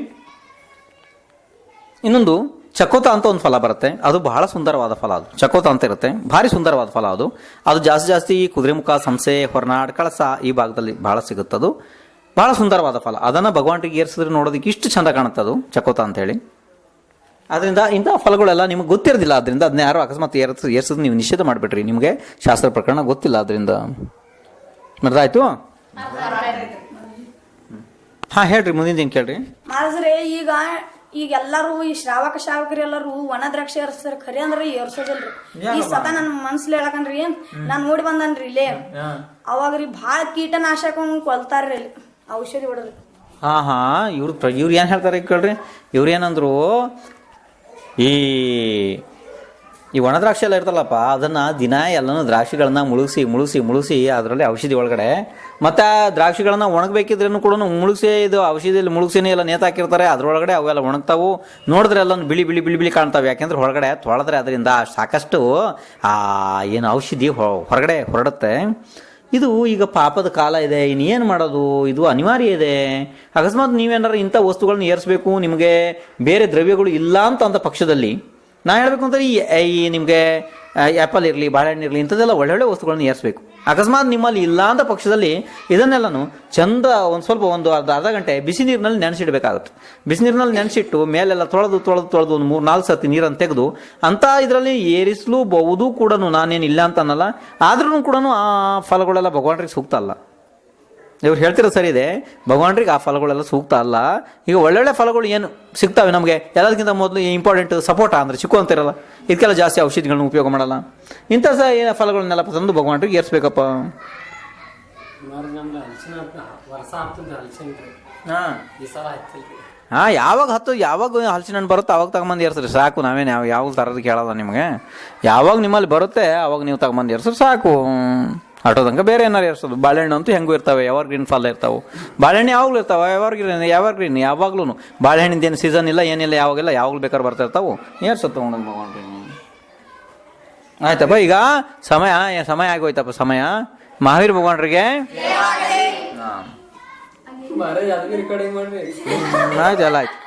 ಇನ್ನೊಂದು ಚಕೋತ ಅಂತ ಒಂದು ಫಲ ಬರುತ್ತೆ, ಅದು ಬಹಳ ಸುಂದರವಾದ ಫಲ. ಅದು ಚಕೋತ ಅಂತ ಇರುತ್ತೆ, ಭಾರಿ ಸುಂದರವಾದ ಫಲ. ಅದು ಜಾಸ್ತಿ ಕುದುರೆಮುಖ, ಸಂಸೆ, ಹೊರನಾಡ್, ಕಳಸ ಈ ಭಾಗದಲ್ಲಿ ಬಹಳ ಸಿಗುತ್ತದು. ಬಹಳ ಸುಂದರವಾದ ಫಲ. ಅದನ್ನು ಭಗವಂತರಿಗೆ ಏರಿಸಿದ್ರೆ ನೋಡೋದಕ್ಕೆ ಇಷ್ಟು ಚಂದ ಕಾಣುತ್ತದು ಚಕೋತ ಅಂತೇಳಿ. ಅದರಿಂದ ಇಂಥ ಫಲಗಳೆಲ್ಲ ನಿಮಗೆ ಗೊತ್ತಿರೋದಿಲ್ಲ. ಅದರಿಂದ ಅದನ್ನ ಯಾರು ಅಕಸ್ಮಾತ್ ಏರ್ಸಿದ್ರೆ ನೀವು ನಿಷೇಧ ಮಾಡಿಬಿಟ್ರಿ, ನಿಮಗೆ ಶಾಸ್ತ್ರ ಪ್ರಕರಣ ಗೊತ್ತಿಲ್ಲ. ಅದರಿಂದ ಮರ್ದಾಯ್ತು. ಹಾಂ ಹೇಳ್ರಿ, ಮುಂದಿನ ಏನು ಕೇಳ್ರಿ. ಮಾಡಿದ್ರೆ ಈಗ ಎಲ್ಲರೂ ಈ ಶ್ರಾವಕರು ಎಲ್ಲರೂ ಒಣ ದ್ರಾಕ್ಷಿ ಏರ್ಸ್ತಾರೆ, ಖರೆ ಅಂದ್ರೆ ಏರ್ಸೋದಿಲ್ರಿ. ಈ ಸತ ನನ್ನ ಮನ್ಸಲ್ಲಿ ಹೇಳಕನ್ರಿ, ನಾನ್ ನೋಡಿ ಬಂದನ್ರಿ ಇಲ್ಲೇ, ಅವಾಗ್ರಿ ಭಾಳ ಕೀಟನಾಶಕ ಕೊಲ್ತಾರ್ರಿ ಇಲ್ಲಿ, ಔಷಧಿ ಹೊಡೆದ್ರಿ. ಹಾಂ ಇವ್ರು ಏನು ಹೇಳ್ತಾರೆ ಕೇಳ್ರಿ. ಇವ್ರು ಏನಂದ್ರು, ಈ ಒಣ ದ್ರಾಕ್ಷಿ ಎಲ್ಲ ಇರ್ತಲ್ಲಪ್ಪ, ಅದನ್ನು ದಿನ ಎಲ್ಲನೂ ದ್ರಾಕ್ಷಿಗಳನ್ನ ಮುಳುಗಿಸಿ ಅದರಲ್ಲಿ ಔಷಧಿ ಒಳಗಡೆ, ಮತ್ತು ಆ ದ್ರಾಕ್ಷಿಗಳನ್ನ ಒಣಗಬೇಕಿದ್ರೂ ಕೂಡ ಮುಳುಗಿಸಿ, ಇದು ಔಷಧಿಯಲ್ಲಿ ಮುಳುಗಿಸಿನೇ ಎಲ್ಲ ನೇತಾಕಿರ್ತಾರೆ. ಅದರೊಳಗಡೆ ಅವೆಲ್ಲ ಒಣಗ್ತಾವು. ನೋಡಿದ್ರೆ ಎಲ್ಲ ಬಿಳಿ ಬಿಳಿ ಬಿಳಿ ಬಿಳಿ ಕಾಣ್ತಾವೆ. ಯಾಕೆಂದ್ರೆ ಹೊರಗಡೆ ತೊಳೆದ್ರೆ ಅದರಿಂದ ಸಾಕಷ್ಟು ಏನು ಔಷಧಿ ಹೊರಗಡೆ ಹೊರಡುತ್ತೆ. ಇದು ಈಗ ಪಾಪದ ಕಾಲ ಇದೆ, ಇನ್ನೇನು ಮಾಡೋದು, ಇದು ಅನಿವಾರ್ಯ ಇದೆ. ಅಕಸ್ಮಾತ್ ನೀವೇನಾರು ಇಂಥ ವಸ್ತುಗಳನ್ನ ಏರಿಸಬೇಕು, ನಿಮಗೆ ಬೇರೆ ದ್ರವ್ಯಗಳು ಇಲ್ಲ ಅಂತ ಪಕ್ಷದಲ್ಲಿ ನಾ ಹೇಳ್ಬೇಕು ಅಂದ್ರೆ ಈ ನಿಮಗೆ ಆ್ಯಪಲ್ ಇರಲಿ ಬಾಳೆಹಣ್ಣು ಇರಲಿ ಇಂಥದ್ದೆಲ್ಲ ಒಳ್ಳೊಳ್ಳೆ ವಸ್ತುಗಳನ್ನ ಏರಿಸ್ಬೇಕು. ಅಕಸ್ಮಾತ್ ನಿಮ್ಮಲ್ಲಿ ಇಲ್ಲ ಅಂತ ಪಕ್ಷದಲ್ಲಿ ಇದನ್ನೆಲ್ಲನೂ ಚಂದ ಒಂದು ಅರ್ಧ ಗಂಟೆ ಬಿಸಿ ನೀರಿನಲ್ಲಿ ನೆನೆಸಿಡ್ಬೇಕಾಗುತ್ತೆ. ಬಿಸಿ ನೀರಿನಲ್ಲಿ ನೆನೆಸಿಟ್ಟು ಮೇಲೆಲ್ಲ ತೊಳೆದು ಒಂದು 3-4 ಸತಿ ನೀರನ್ನು ತೆಗೆದು ಅಂಥ ಇದರಲ್ಲಿ ಏರಿಸಲೂಬಹುದು ಕೂಡ. ನಾನೇನು ಇಲ್ಲ ಅಂತ ಅನ್ನಲ್ಲ, ಆದ್ರೂ ಕೂಡ ಆ ಫಲಗಳೆಲ್ಲ ಭಗವಾನ್ರಿಗೆ ಸೂಕ್ತ ಅಲ್ಲ. ಇವ್ರು ಹೇಳ್ತಿರೋ ಸರಿ ಇದೆ, ಭಗವಾನ್ರಿಗೆ ಆ ಫಲಗಳೆಲ್ಲ ಸೂಕ್ತ ಅಲ್ಲ. ಈಗ ಒಳ್ಳೊಳ್ಳೆ ಫಲಗಳು ಏನು ಸಿಗ್ತವೆ ನಮಗೆ, ಎಲ್ಲದಕ್ಕಿಂತ ಮೊದಲು ಇಂಪಾರ್ಟೆಂಟ್ ಸಪೋಟ ಅಂದರೆ ಚಿಕ್ಕು ಅಂತಿರಲ್ಲ, ಇದಕ್ಕೆಲ್ಲ ಜಾಸ್ತಿ ಔಷಧಿಗಳನ್ನ ಉಪಯೋಗ ಮಾಡಲ್ಲ. ಇಂಥ ಫಲಗಳನ್ನೆಲ್ಲ ತಂದು ಭಗವಾನ್ರಿಗೆ ಏರಿಸ್ಬೇಕಪ್ಪ. ಯಾವಾಗ ಹಲಸಿನ ಹಣ್ಣು ಬರುತ್ತೋ ಅವಾಗ ತಗೊಂಬಂದು ಏರ್ಸ್ರಿ ಸಾಕು. ನಾವೇನು ಯಾವ ಥರದ್ದು ಕೇಳಲ್ಲ ನಿಮಗೆ. ಯಾವಾಗ ನಿಮ್ಮಲ್ಲಿ ಬರುತ್ತೆ ಅವಾಗ ನೀವು ತಗೊಂಬಂದು ಏರ್ಸ್ರಿ ಸಾಕು. ಆಟೋದಂಗೆ ಬೇರೆ ಏನಾರು ಏರ್ಸೋದು. ಬಾಳೆಹಣ್ಣು ಅಂತೂ ಹೆಂಗೂ ಇರ್ತಾವೆ, ಎವರ್ ಗ್ರೀನ್ ಫಲ ಇರ್ತಾವೆ. ಬಾಳೆಹಣ್ಣು ಯಾವಾಗಲೂ ಇರ್ತಾವೆ, ಎವರ್ ಗ್ರೀನ್ ಯಾವಾಗ್ಲೂ. ಬಾಳೆಹಣ್ಣಿಂದ ಏನು ಸೀಸನ್ ಇಲ್ಲ ಏನಿಲ್ಲ, ಯಾವಾಗಲೂ ಬೇಕಾದ್ರೆ ಬರ್ತಾ ಇರ್ತಾವೆ. ಏರ್ಸತ್ತು ತೊಗೊಂಡಂಗೆ ಭಗವಾನ್ರಿ. ಆಯ್ತಪ್ಪ, ಈಗ ಸಮಯ ಆಗೋಯ್ತಪ್ಪ. ಸಮಯ ಮಹಾವೀರ ಭಗವಾನ್ರಿಗೆ ಆಯ್ತು, ಎಲ್ಲ ಆಯ್ತು.